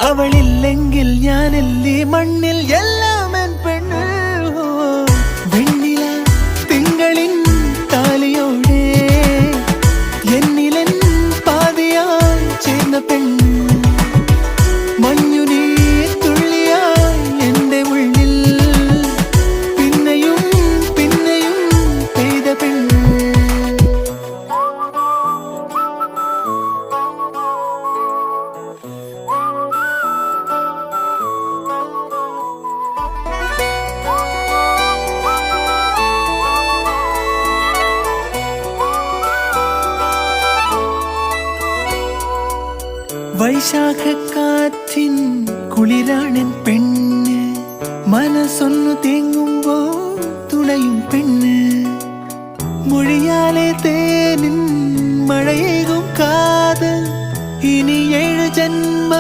അവളില്ലെങ്കിൽ ഞാനല്ലേ മണ്ണിൽ എല്ലാം എൻ പെണ്ണ്. വെണ്ണില തിങ്കളിൻ താലിയോടെ എന്നിലെൻ പാതിയായി ചേർന്ന പെണ്ണ്. മഞ്ഞുനീ തുള്ളിയായി എന്റെ ഉള്ളിൽ പിന്നെയും പിന്നെയും പെയ്ത പെണ്ണ്. വൈശാഖക്കാറ്റിൻ കുളിരാണെൻ പെണ്ണ്. മനസ്സൊന്നു തേങ്ങുമ്പോ തുണയും പെണ്ണ്. മൊഴിയാലെ തേനിൻ മഴയേകും കാതൽ ഇനി 7 ജന്മ